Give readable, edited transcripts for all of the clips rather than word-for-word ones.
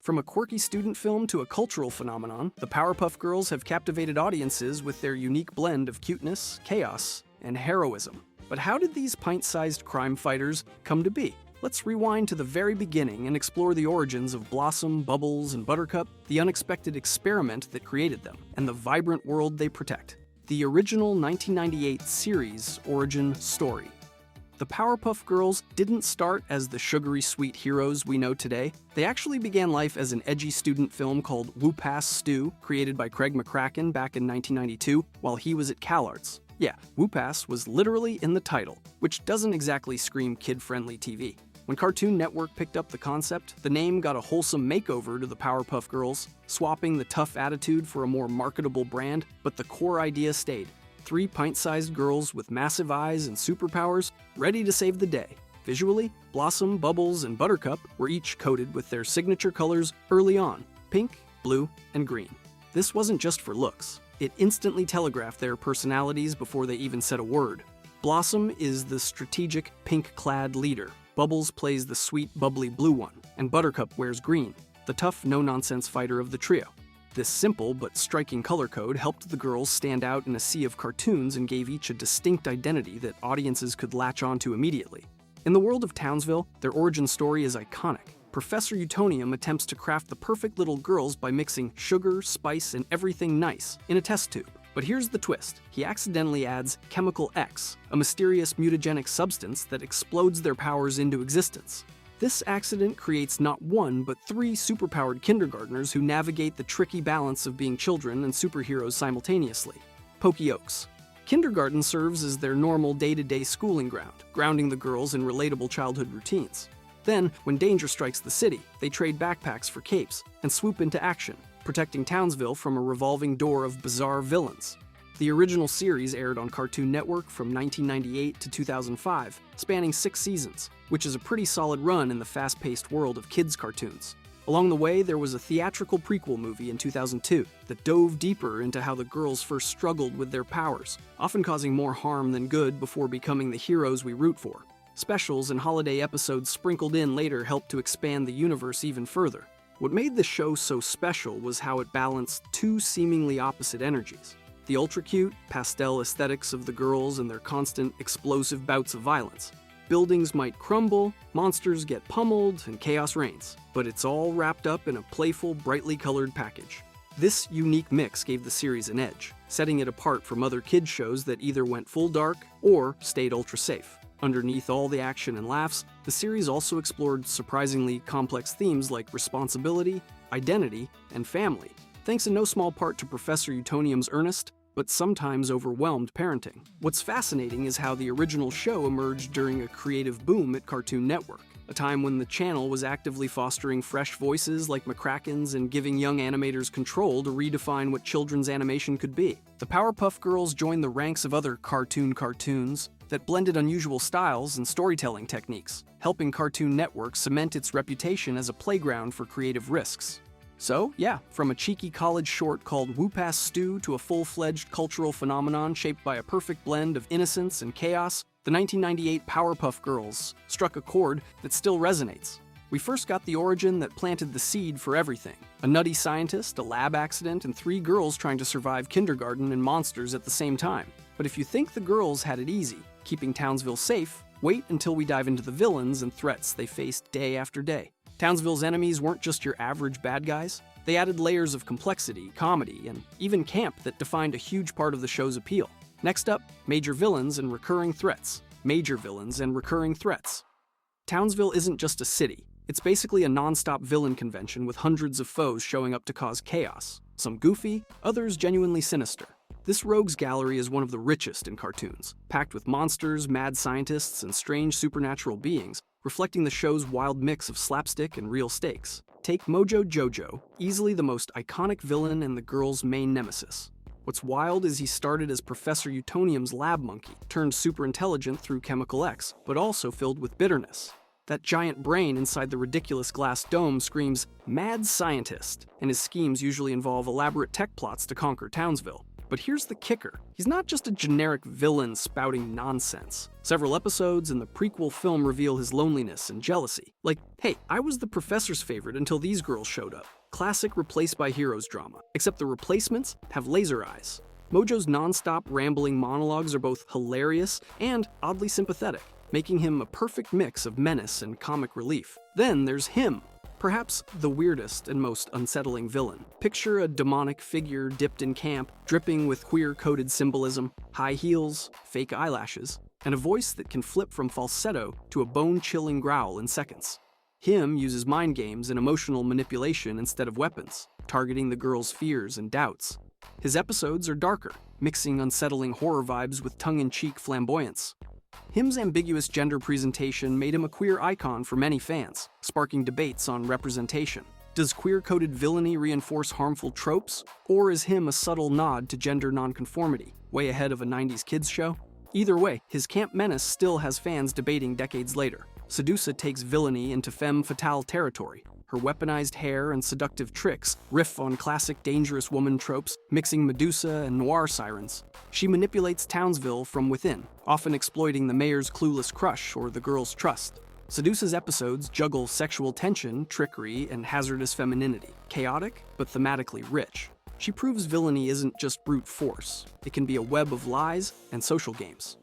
From a quirky student film to a cultural phenomenon, the Powerpuff Girls have captivated audiences with their unique blend of cuteness, chaos, and heroism. But how did these pint-sized crime fighters come to be? Let's rewind to the very beginning and explore the origins of Blossom, Bubbles, and Buttercup, the unexpected experiment that created them, and the vibrant world they protect. The original 1998 series origin story. The Powerpuff Girls didn't start as the sugary sweet heroes we know today. They actually began life as an edgy student film called Whoop-Ass Stew, created by Craig McCracken back in 1992 while he was at CalArts. Yeah, Whoop-Ass was literally in the title, which doesn't exactly scream kid-friendly TV. When Cartoon Network picked up the concept, the name got a wholesome makeover to the Powerpuff Girls, swapping the tough attitude for a more marketable brand, but the core idea stayed. 3 pint-sized girls with massive eyes and superpowers, ready to save the day. Visually, Blossom, Bubbles, and Buttercup were each coated with their signature colors early on: pink, blue, and green. This wasn't just for looks. It instantly telegraphed their personalities before they even said a word. Blossom is the strategic, pink-clad leader. Bubbles plays the sweet, bubbly blue one, and Buttercup wears green, the tough, no-nonsense fighter of the trio. This simple but striking color code helped the girls stand out in a sea of cartoons and gave each a distinct identity that audiences could latch onto immediately. In the world of Townsville, their origin story is iconic. Professor Utonium attempts to craft the perfect little girls by mixing sugar, spice, and everything nice in a test tube. But here's the twist. He accidentally adds Chemical X, a mysterious mutagenic substance that explodes their powers into existence. This accident creates not 1, but 3 superpowered kindergartners who navigate the tricky balance of being children and superheroes simultaneously. Pokeokes. Kindergarten serves as their normal day-to-day schooling ground, grounding the girls in relatable childhood routines. Then, when danger strikes the city, they trade backpacks for capes and swoop into action, protecting Townsville from a revolving door of bizarre villains. The original series aired on Cartoon Network from 1998 to 2005, spanning 6 seasons, which is a pretty solid run in the fast-paced world of kids' cartoons. Along the way, there was a theatrical prequel movie in 2002 that dove deeper into how the girls first struggled with their powers, often causing more harm than good before becoming the heroes we root for. Specials and holiday episodes sprinkled in later helped to expand the universe even further. What made the show so special was how it balanced 2 seemingly opposite energies. The ultra-cute, pastel aesthetics of the girls and their constant, explosive bouts of violence. Buildings might crumble, monsters get pummeled, and chaos reigns. But it's all wrapped up in a playful, brightly colored package. This unique mix gave the series an edge, setting it apart from other kids' shows that either went full dark or stayed ultra-safe. Underneath all the action and laughs, the series also explored surprisingly complex themes like responsibility, identity, and family, thanks in no small part to Professor Utonium's earnest, but sometimes overwhelmed parenting. What's fascinating is how the original show emerged during a creative boom at Cartoon Network, a time when the channel was actively fostering fresh voices like McCracken's and giving young animators control to redefine what children's animation could be. The Powerpuff Girls joined the ranks of other cartoons that blended unusual styles and storytelling techniques, helping Cartoon Network cement its reputation as a playground for creative risks. So, yeah, from a cheeky college short called Whoop-Ass Stew to a full-fledged cultural phenomenon shaped by a perfect blend of innocence and chaos, the 1998 Powerpuff Girls struck a chord that still resonates. We first got the origin that planted the seed for everything: a nutty scientist, a lab accident, and 3 girls trying to survive kindergarten and monsters at the same time. But if you think the girls had it easy, keeping Townsville safe, wait until we dive into the villains and threats they faced day after day. Townsville's enemies weren't just your average bad guys. They added layers of complexity, comedy, and even camp that defined a huge part of the show's appeal. Next up, major villains and recurring threats. Major villains and recurring threats. Townsville isn't just a city. It's basically a non-stop villain convention with hundreds of foes showing up to cause chaos. Some goofy, others genuinely sinister. This rogues gallery is one of the richest in cartoons, packed with monsters, mad scientists, and strange supernatural beings, reflecting the show's wild mix of slapstick and real stakes. Take Mojo Jojo, easily the most iconic villain and the girls' main nemesis. What's wild is he started as Professor Utonium's lab monkey, turned super intelligent through Chemical X, but also filled with bitterness. That giant brain inside the ridiculous glass dome screams, "Mad Scientist," and his schemes usually involve elaborate tech plots to conquer Townsville. But here's the kicker. He's not just a generic villain spouting nonsense. Several episodes in the prequel film reveal his loneliness and jealousy. Like, hey, I was the professor's favorite until these girls showed up. Classic replaced by heroes drama, except the replacements have laser eyes. Mojo's non-stop rambling monologues are both hilarious and oddly sympathetic, making him a perfect mix of menace and comic relief. Then there's him, perhaps the weirdest and most unsettling villain. Picture a demonic figure dipped in camp, dripping with queer-coded symbolism, high heels, fake eyelashes, and a voice that can flip from falsetto to a bone-chilling growl in seconds. Him uses mind games and emotional manipulation instead of weapons, targeting the girl's fears and doubts. His episodes are darker, mixing unsettling horror vibes with tongue-in-cheek flamboyance. Him's ambiguous gender presentation made him a queer icon for many fans, sparking debates on representation. Does queer-coded villainy reinforce harmful tropes, or is him a subtle nod to gender nonconformity, way ahead of a 90s kids show? Either way, his camp menace still has fans debating decades later. Sedusa takes villainy into femme fatale territory. Her weaponized hair and seductive tricks riff on classic dangerous woman tropes, mixing Medusa and noir sirens. She manipulates Townsville from within, often exploiting the mayor's clueless crush or the girl's trust. Sedusa's episodes juggle sexual tension, trickery, and hazardous femininity, chaotic but thematically rich. She proves villainy isn't just brute force. It can be a web of lies and social games.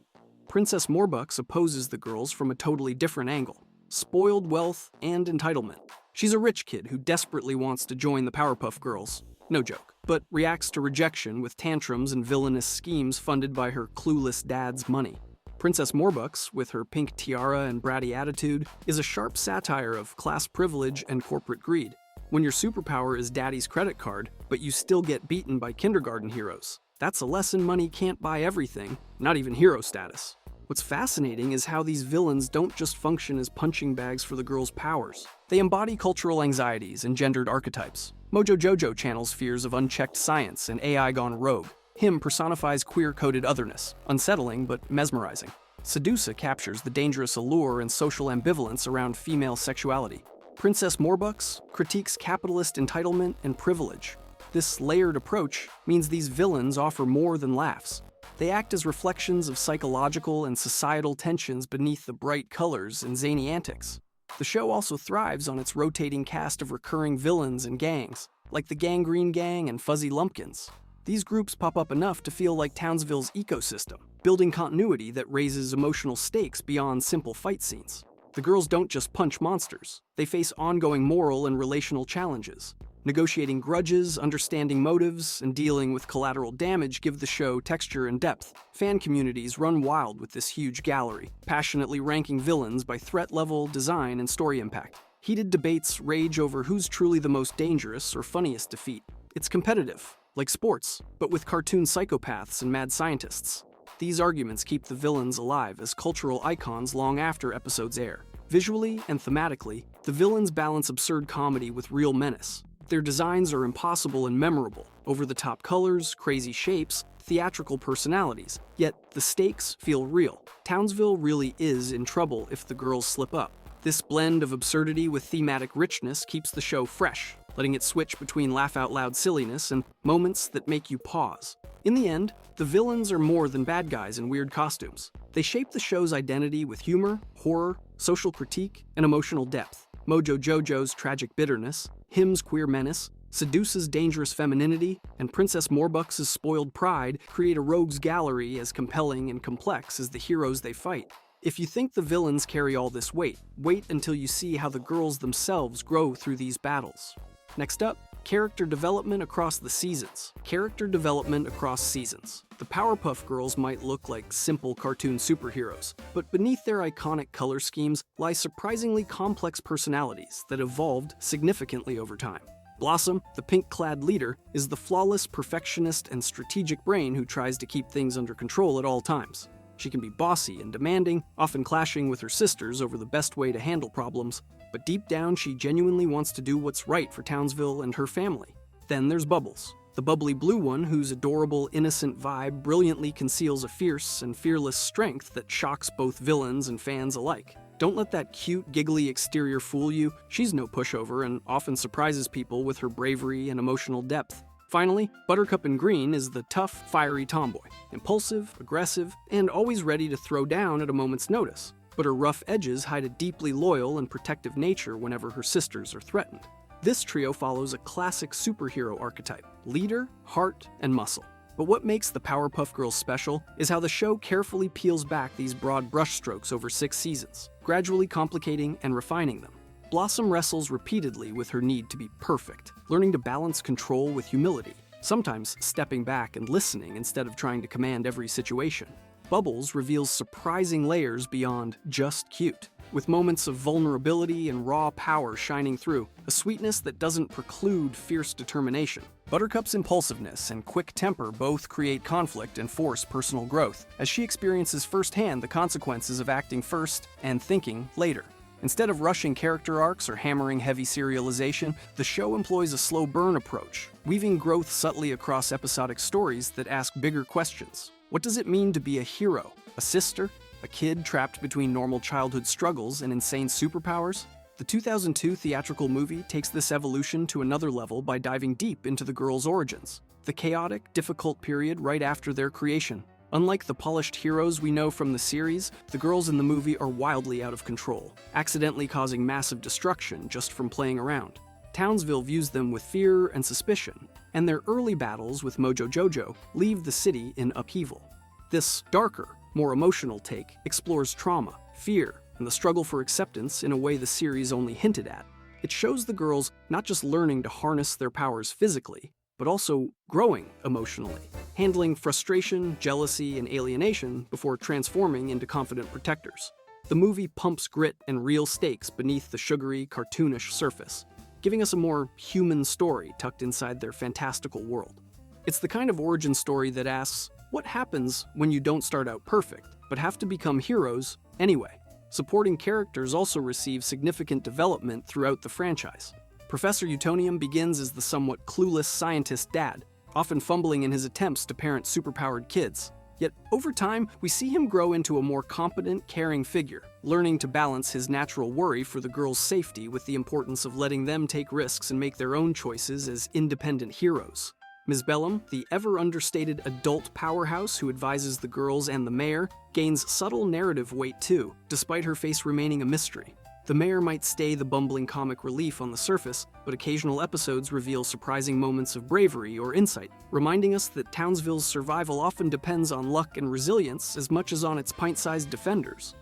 Princess Morbucks opposes the girls from a totally different angle: spoiled wealth and entitlement. She's a rich kid who desperately wants to join the Powerpuff Girls, no joke, but reacts to rejection with tantrums and villainous schemes funded by her clueless dad's money. Princess Morbucks, with her pink tiara and bratty attitude, is a sharp satire of class privilege and corporate greed. When your superpower is daddy's credit card, but you still get beaten by kindergarten heroes, that's a lesson money can't buy everything, not even hero status. What's fascinating is how these villains don't just function as punching bags for the girls' powers. They embody cultural anxieties and gendered archetypes. Mojo Jojo channels fears of unchecked science and AI gone rogue. Him personifies queer-coded otherness, unsettling but mesmerizing. Sedusa captures the dangerous allure and social ambivalence around female sexuality. Princess Morbucks critiques capitalist entitlement and privilege. This layered approach means these villains offer more than laughs. They act as reflections of psychological and societal tensions beneath the bright colors and zany antics. The show also thrives on its rotating cast of recurring villains and gangs, like the Gangrene Gang and Fuzzy Lumpkins. These groups pop up enough to feel like Townsville's ecosystem, building continuity that raises emotional stakes beyond simple fight scenes. The girls don't just punch monsters, they face ongoing moral and relational challenges. Negotiating grudges, understanding motives, and dealing with collateral damage give the show texture and depth. Fan communities run wild with this huge gallery, passionately ranking villains by threat level, design, and story impact. Heated debates rage over who's truly the most dangerous or funniest defeat. It's competitive, like sports, but with cartoon psychopaths and mad scientists. These arguments keep the villains alive as cultural icons long after episodes air. Visually and thematically, the villains balance absurd comedy with real menace. Their designs are impossible and memorable, over-the-top colors, crazy shapes, theatrical personalities, yet the stakes feel real. Townsville really is in trouble if the girls slip up. This blend of absurdity with thematic richness keeps the show fresh, letting it switch between laugh-out-loud silliness and moments that make you pause. In the end, the villains are more than bad guys in weird costumes. They shape the show's identity with humor, horror, social critique, and emotional depth. Mojo Jojo's tragic bitterness, Him's queer menace, Sedusa's dangerous femininity, and Princess Morbucks' spoiled pride create a rogues gallery as compelling and complex as the heroes they fight. If you think the villains carry all this weight, wait until you see how the girls themselves grow through these battles. Next up, character development across the seasons. Character development across seasons. The Powerpuff Girls might look like simple cartoon superheroes, but beneath their iconic color schemes lie surprisingly complex personalities that evolved significantly over time. Blossom, the pink-clad leader, is the flawless perfectionist and strategic brain who tries to keep things under control at all times. She can be bossy and demanding, often clashing with her sisters over the best way to handle problems, but deep down she genuinely wants to do what's right for Townsville and her family. Then there's Bubbles, the bubbly blue one whose adorable, innocent vibe brilliantly conceals a fierce and fearless strength that shocks both villains and fans alike. Don't let that cute, giggly exterior fool you. She's no pushover and often surprises people with her bravery and emotional depth. Finally, Buttercup in green is the tough, fiery tomboy, impulsive, aggressive, and always ready to throw down at a moment's notice. But her rough edges hide a deeply loyal and protective nature whenever her sisters are threatened. This trio follows a classic superhero archetype: leader, heart, and muscle. But what makes the Powerpuff Girls special is how the show carefully peels back these broad brushstrokes over 6 seasons, gradually complicating and refining them. Blossom wrestles repeatedly with her need to be perfect, learning to balance control with humility, sometimes stepping back and listening instead of trying to command every situation. Bubbles reveals surprising layers beyond just cute, with moments of vulnerability and raw power shining through, a sweetness that doesn't preclude fierce determination. Buttercup's impulsiveness and quick temper both create conflict and force personal growth, as she experiences firsthand the consequences of acting first and thinking later. Instead of rushing character arcs or hammering heavy serialization, the show employs a slow burn approach, weaving growth subtly across episodic stories that ask bigger questions. What does it mean to be a hero, a sister, a kid trapped between normal childhood struggles and insane superpowers? The 2002 theatrical movie takes this evolution to another level by diving deep into the girls' origins, the chaotic, difficult period right after their creation. Unlike the polished heroes we know from the series, the girls in the movie are wildly out of control, accidentally causing massive destruction just from playing around. Townsville views them with fear and suspicion, and their early battles with Mojo Jojo leave the city in upheaval. This darker, more emotional take explores trauma, fear, and the struggle for acceptance in a way the series only hinted at. It shows the girls not just learning to harness their powers physically, but also growing emotionally, handling frustration, jealousy, and alienation before transforming into confident protectors. The movie pumps grit and real stakes beneath the sugary, cartoonish surface, giving us a more human story tucked inside their fantastical world. It's the kind of origin story that asks, what happens when you don't start out perfect, but have to become heroes anyway? Supporting characters also receive significant development throughout the franchise. Professor Utonium begins as the somewhat clueless scientist dad, often fumbling in his attempts to parent superpowered kids. Yet, over time, we see him grow into a more competent, caring figure, learning to balance his natural worry for the girls' safety with the importance of letting them take risks and make their own choices as independent heroes. Ms. Bellum, the ever-understated adult powerhouse who advises the girls and the mayor, gains subtle narrative weight too, despite her face remaining a mystery. The mayor might stay the bumbling comic relief on the surface, but occasional episodes reveal surprising moments of bravery or insight, reminding us that Townsville's survival often depends on luck and resilience as much as on its pint-sized defenders.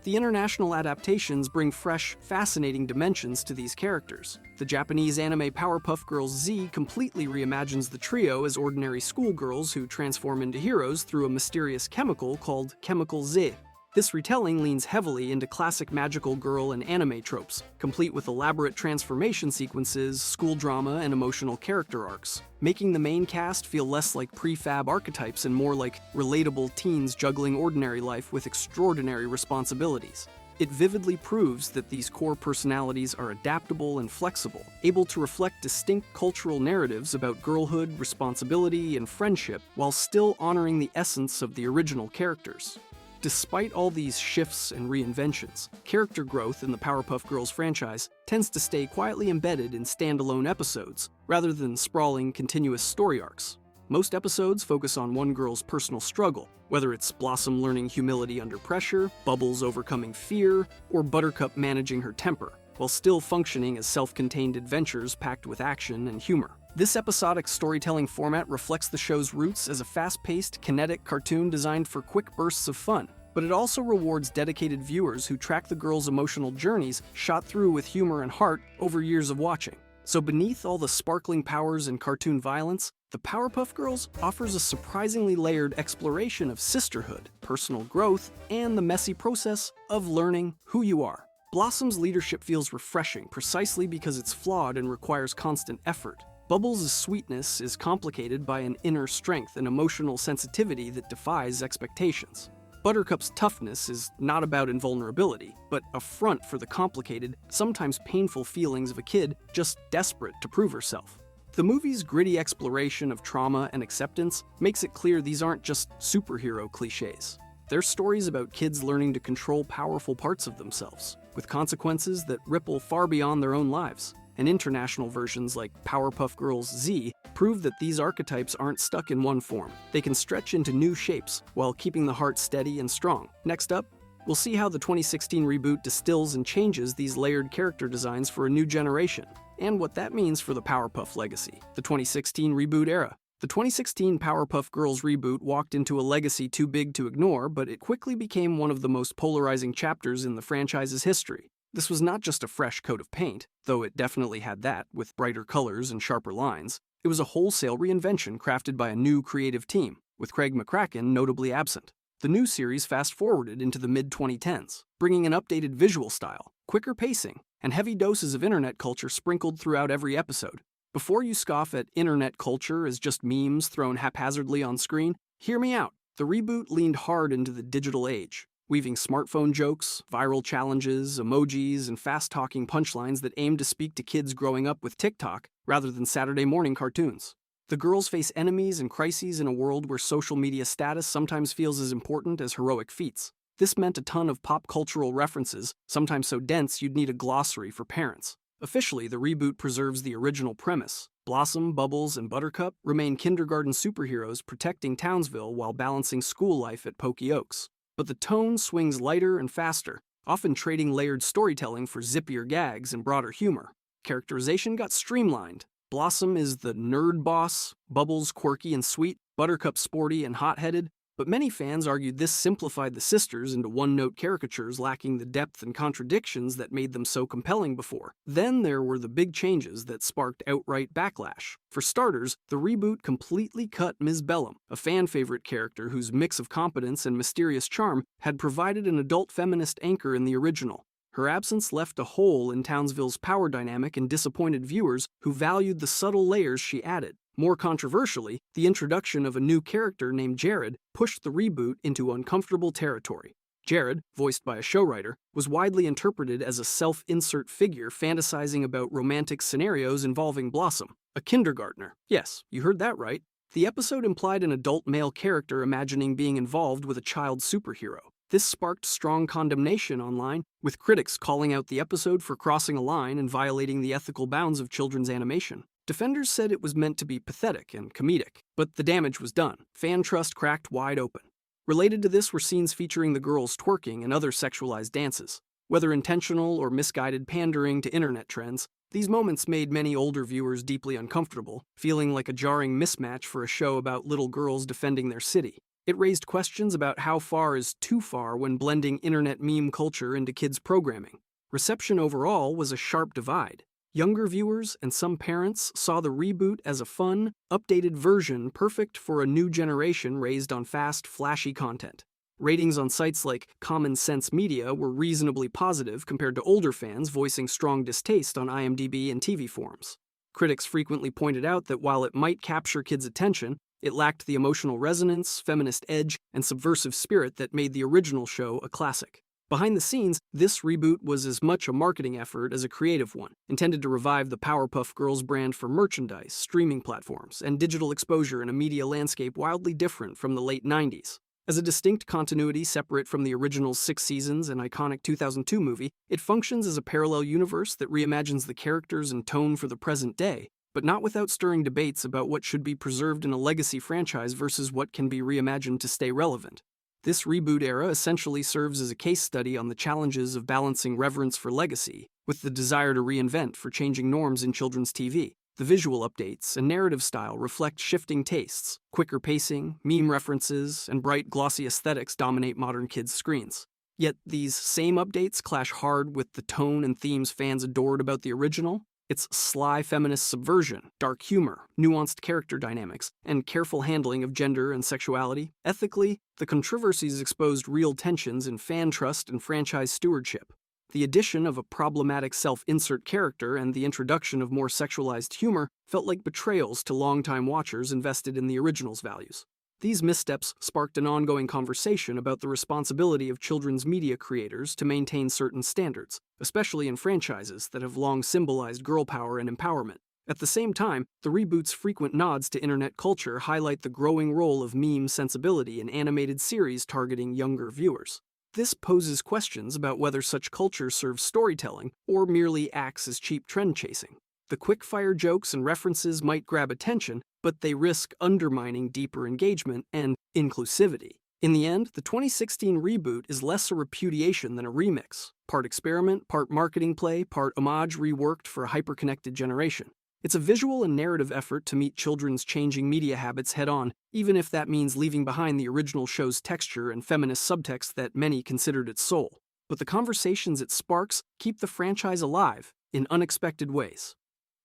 The international adaptations bring fresh, fascinating dimensions to these characters. The Japanese anime Powerpuff Girls Z completely reimagines the trio as ordinary schoolgirls who transform into heroes through a mysterious chemical called Chemical Z. This retelling leans heavily into classic magical girl and anime tropes, complete with elaborate transformation sequences, school drama, and emotional character arcs, making the main cast feel less like prefab archetypes and more like relatable teens juggling ordinary life with extraordinary responsibilities. It vividly proves that these core personalities are adaptable and flexible, able to reflect distinct cultural narratives about girlhood, responsibility, and friendship, while still honoring the essence of the original characters. Despite all these shifts and reinventions, character growth in the Powerpuff Girls franchise tends to stay quietly embedded in standalone episodes, rather than sprawling, continuous story arcs. Most episodes focus on one girl's personal struggle, whether it's Blossom learning humility under pressure, Bubbles overcoming fear, or Buttercup managing her temper, while still functioning as self-contained adventures packed with action and humor. This episodic storytelling format reflects the show's roots as a fast-paced, kinetic cartoon designed for quick bursts of fun, but it also rewards dedicated viewers who track the girls' emotional journeys shot through with humor and heart over years of watching. So beneath all the sparkling powers and cartoon violence, the Powerpuff Girls offers a surprisingly layered exploration of sisterhood, personal growth, and the messy process of learning who you are. Blossom's leadership feels refreshing precisely because it's flawed and requires constant effort. Bubbles' sweetness is complicated by an inner strength and emotional sensitivity that defies expectations. Buttercup's toughness is not about invulnerability, but a front for the complicated, sometimes painful feelings of a kid just desperate to prove herself. The movie's gritty exploration of trauma and acceptance makes it clear these aren't just superhero cliches. They're stories about kids learning to control powerful parts of themselves, with consequences that ripple far beyond their own lives. and international versions like Powerpuff Girls Z prove that these archetypes aren't stuck in one form. They can stretch into new shapes while keeping the heart steady and strong. Next up, we'll see how the 2016 reboot distills and changes these layered character designs for a new generation, and what that means for the Powerpuff legacy. The 2016 reboot era. The 2016 Powerpuff Girls reboot walked into a legacy too big to ignore, but it quickly became one of the most polarizing chapters in the franchise's history. This was not just a fresh coat of paint, though it definitely had that, with brighter colors and sharper lines. It was a wholesale reinvention crafted by a new creative team, with Craig McCracken notably absent. The new series fast-forwarded into the mid-2010s, bringing an updated visual style, quicker pacing, and heavy doses of internet culture sprinkled throughout every episode. Before you scoff at internet culture as just memes thrown haphazardly on screen, hear me out. The reboot leaned hard into the digital age, weaving smartphone jokes, viral challenges, emojis, and fast-talking punchlines that aimed to speak to kids growing up with TikTok rather than Saturday morning cartoons. The girls face enemies and crises in a world where social media status sometimes feels as important as heroic feats. This meant a ton of pop cultural references, sometimes so dense you'd need a glossary for parents. Officially, the reboot preserves the original premise. Blossom, Bubbles, and Buttercup remain kindergarten superheroes protecting Townsville while balancing school life at Pokey Oaks. But the tone swings lighter and faster, often trading layered storytelling for zippier gags and broader humor. Characterization got streamlined. Blossom is the nerd boss, Bubbles quirky and sweet, Buttercup sporty and hot-headed, but many fans argued this simplified the sisters into one-note caricatures lacking the depth and contradictions that made them so compelling before. Then there were the big changes that sparked outright backlash. For starters, the reboot completely cut Ms. Bellum, a fan-favorite character whose mix of competence and mysterious charm had provided an adult feminist anchor in the original. Her absence left a hole in Townsville's power dynamic and disappointed viewers who valued the subtle layers she added. More controversially, the introduction of a new character named Jared pushed the reboot into uncomfortable territory. Jared, voiced by a showwriter, was widely interpreted as a self-insert figure fantasizing about romantic scenarios involving Blossom, a kindergartner. Yes, you heard that right. The episode implied an adult male character imagining being involved with a child superhero. This sparked strong condemnation online, with critics calling out the episode for crossing a line and violating the ethical bounds of children's animation. Defenders said it was meant to be pathetic and comedic, but the damage was done. Fan trust cracked wide open. Related to this were scenes featuring the girls twerking and other sexualized dances. Whether intentional or misguided pandering to internet trends, these moments made many older viewers deeply uncomfortable, feeling like a jarring mismatch for a show about little girls defending their city. It raised questions about how far is too far when blending internet meme culture into kids' programming. Reception overall was a sharp divide. Younger viewers and some parents saw the reboot as a fun, updated version perfect for a new generation raised on fast, flashy content. Ratings on sites like Common Sense Media were reasonably positive compared to older fans voicing strong distaste on IMDb and TV forums. Critics frequently pointed out that while it might capture kids' attention, it lacked the emotional resonance, feminist edge, and subversive spirit that made the original show a classic. Behind the scenes, this reboot was as much a marketing effort as a creative one, intended to revive the Powerpuff Girls brand for merchandise, streaming platforms, and digital exposure in a media landscape wildly different from the late 90s. As a distinct continuity separate from the original 6 seasons and iconic 2002 movie, it functions as a parallel universe that reimagines the characters and tone for the present day, but not without stirring debates about what should be preserved in a legacy franchise versus what can be reimagined to stay relevant. This reboot era essentially serves as a case study on the challenges of balancing reverence for legacy with the desire to reinvent for changing norms in children's TV. The visual updates and narrative style reflect shifting tastes. Quicker pacing, meme references, and bright, glossy aesthetics dominate modern kids' screens. Yet these same updates clash hard with the tone and themes fans adored about the original. Its sly feminist subversion, dark humor, nuanced character dynamics, and careful handling of gender and sexuality. Ethically, the controversies exposed real tensions in fan trust and franchise stewardship. The addition of a problematic self-insert character and the introduction of more sexualized humor felt like betrayals to longtime watchers invested in the original's values. These missteps sparked an ongoing conversation about the responsibility of children's media creators to maintain certain standards, especially in franchises that have long symbolized girl power and empowerment. At the same time, the reboot's frequent nods to internet culture highlight the growing role of meme sensibility in animated series targeting younger viewers. This poses questions about whether such culture serves storytelling or merely acts as cheap trend chasing. The quick-fire jokes and references might grab attention, but they risk undermining deeper engagement and inclusivity. In the end, the 2016 reboot is less a repudiation than a remix. Part experiment, part marketing play, part homage reworked for a hyper-connected generation. It's a visual and narrative effort to meet children's changing media habits head-on, even if that means leaving behind the original show's texture and feminist subtext that many considered its soul. But the conversations it sparks keep the franchise alive in unexpected ways.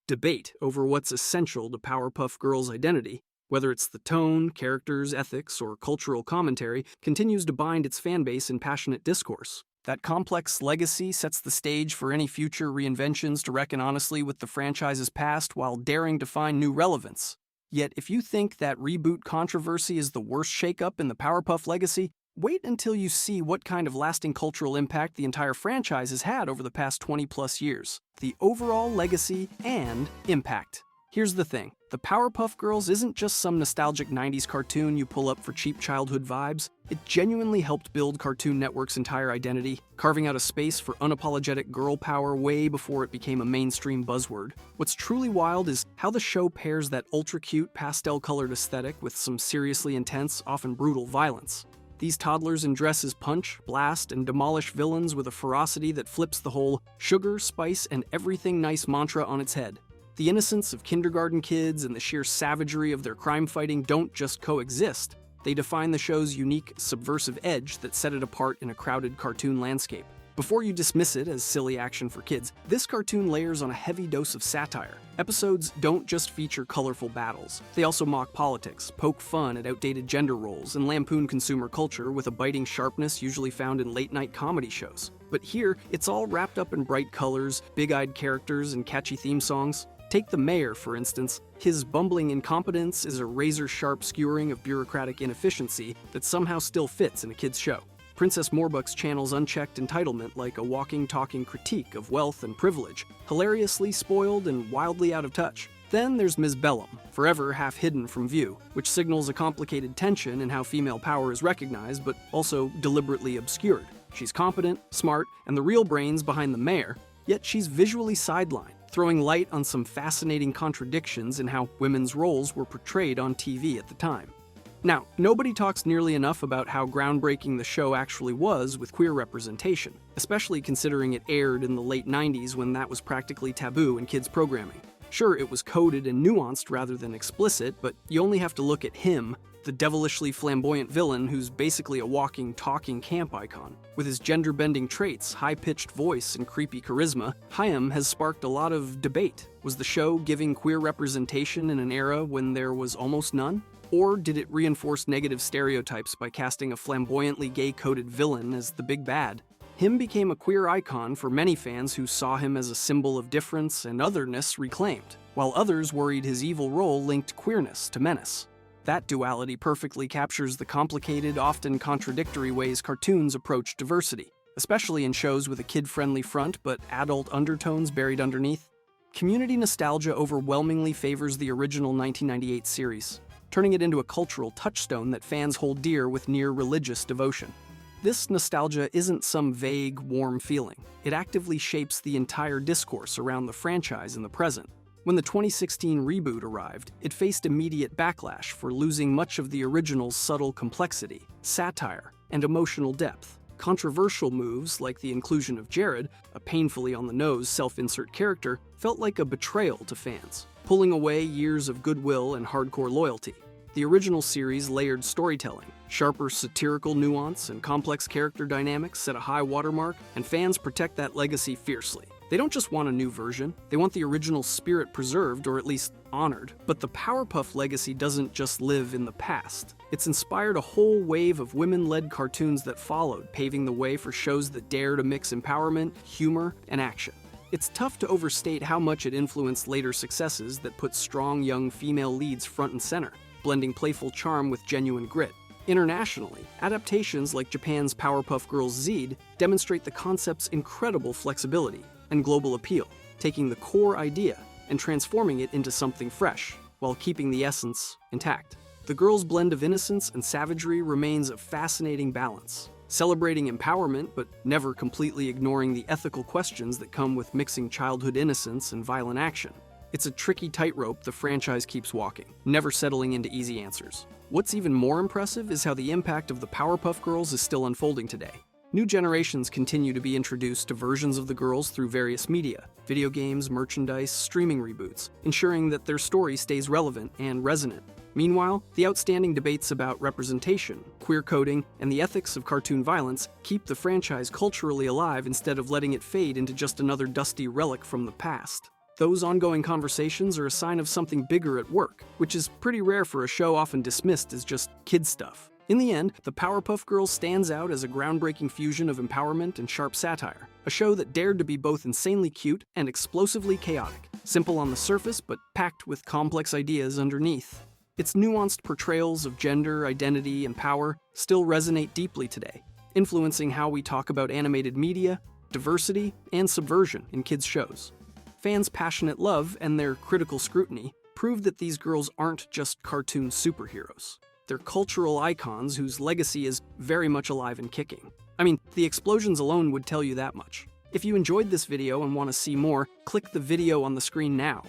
Debate over what's essential to Powerpuff Girls' identity, whether it's the tone, characters, ethics, or cultural commentary, continues to bind its fanbase in passionate discourse. That complex legacy sets the stage for any future reinventions to reckon honestly with the franchise's past while daring to find new relevance. Yet, if you think that reboot controversy is the worst shakeup in the Powerpuff legacy, wait until you see what kind of lasting cultural impact the entire franchise has had over the past 20-plus years. The overall legacy and impact. Here's the thing. The Powerpuff Girls isn't just some nostalgic 90s cartoon you pull up for cheap childhood vibes. It genuinely helped build Cartoon Network's entire identity, carving out a space for unapologetic girl power way before it became a mainstream buzzword. What's truly wild is how the show pairs that ultra-cute, pastel-colored aesthetic with some seriously intense, often brutal violence. These toddlers in dresses punch, blast, and demolish villains with a ferocity that flips the whole sugar, spice, and everything nice mantra on its head. The innocence of kindergarten kids and the sheer savagery of their crime fighting don't just coexist. They define the show's unique, subversive edge that set it apart in a crowded cartoon landscape. Before you dismiss it as silly action for kids, this cartoon layers on a heavy dose of satire. Episodes don't just feature colorful battles. They also mock politics, poke fun at outdated gender roles, and lampoon consumer culture with a biting sharpness usually found in late-night comedy shows. But here, it's all wrapped up in bright colors, big-eyed characters, and catchy theme songs. Take the mayor, for instance. His bumbling incompetence is a razor-sharp skewering of bureaucratic inefficiency that somehow still fits in a kid's show. Princess Morbuck's channels unchecked entitlement like a walking, talking critique of wealth and privilege, hilariously spoiled and wildly out of touch. Then there's Ms. Bellum, forever half hidden from view, which signals a complicated tension in how female power is recognized but also deliberately obscured. She's competent, smart, and the real brains behind the mayor, yet she's visually sidelined, throwing light on some fascinating contradictions in how women's roles were portrayed on TV at the time. Now, nobody talks nearly enough about how groundbreaking the show actually was with queer representation, especially considering it aired in the late 90s when that was practically taboo in kids' programming. Sure, it was coded and nuanced rather than explicit, but you only have to look at him, the devilishly flamboyant villain who's basically a walking, talking camp icon. With his gender-bending traits, high-pitched voice, and creepy charisma, Chaim has sparked a lot of debate. Was the show giving queer representation in an era when there was almost none? Or did it reinforce negative stereotypes by casting a flamboyantly gay-coded villain as the big bad? Him became a queer icon for many fans who saw him as a symbol of difference and otherness reclaimed, while others worried his evil role linked queerness to menace. That duality perfectly captures the complicated, often contradictory ways cartoons approach diversity, especially in shows with a kid-friendly front but adult undertones buried underneath. Community nostalgia overwhelmingly favors the original 1998 series, turning it into a cultural touchstone that fans hold dear with near religious devotion. This nostalgia isn't some vague, warm feeling. It actively shapes the entire discourse around the franchise in the present. When the 2016 reboot arrived, it faced immediate backlash for losing much of the original's subtle complexity, satire, and emotional depth. Controversial moves like the inclusion of Jared, a painfully on-the-nose self-insert character, felt like a betrayal to fans, pulling away years of goodwill and hardcore loyalty. The original series layered storytelling, sharper satirical nuance, and complex character dynamics set a high watermark, and fans protect that legacy fiercely. They don't just want a new version, they want the original spirit preserved or at least honored. But the Powerpuff legacy doesn't just live in the past. It's inspired a whole wave of women-led cartoons that followed, paving the way for shows that dare to mix empowerment, humor, and action. It's tough to overstate how much it influenced later successes that put strong young female leads front and center, blending playful charm with genuine grit. Internationally, adaptations like Japan's Powerpuff Girls Z demonstrate the concept's incredible flexibility and global appeal, taking the core idea and transforming it into something fresh, while keeping the essence intact. The girls' blend of innocence and savagery remains a fascinating balance, celebrating empowerment but never completely ignoring the ethical questions that come with mixing childhood innocence and violent action. It's a tricky tightrope the franchise keeps walking, never settling into easy answers. What's even more impressive is how the impact of the Powerpuff Girls is still unfolding today. New generations continue to be introduced to versions of the girls through various media, video games, merchandise, streaming reboots, ensuring that their story stays relevant and resonant. Meanwhile, the outstanding debates about representation, queer coding, and the ethics of cartoon violence keep the franchise culturally alive instead of letting it fade into just another dusty relic from the past. Those ongoing conversations are a sign of something bigger at work, which is pretty rare for a show often dismissed as just kid stuff. In the end, the Powerpuff Girls stands out as a groundbreaking fusion of empowerment and sharp satire, a show that dared to be both insanely cute and explosively chaotic, simple on the surface but packed with complex ideas underneath. Its nuanced portrayals of gender, identity, and power still resonate deeply today, influencing how we talk about animated media, diversity, and subversion in kids' shows. Fans' passionate love and their critical scrutiny prove that these girls aren't just cartoon superheroes. They're cultural icons whose legacy is very much alive and kicking. I mean, the explosions alone would tell you that much. If you enjoyed this video and want to see more, click the video on the screen now.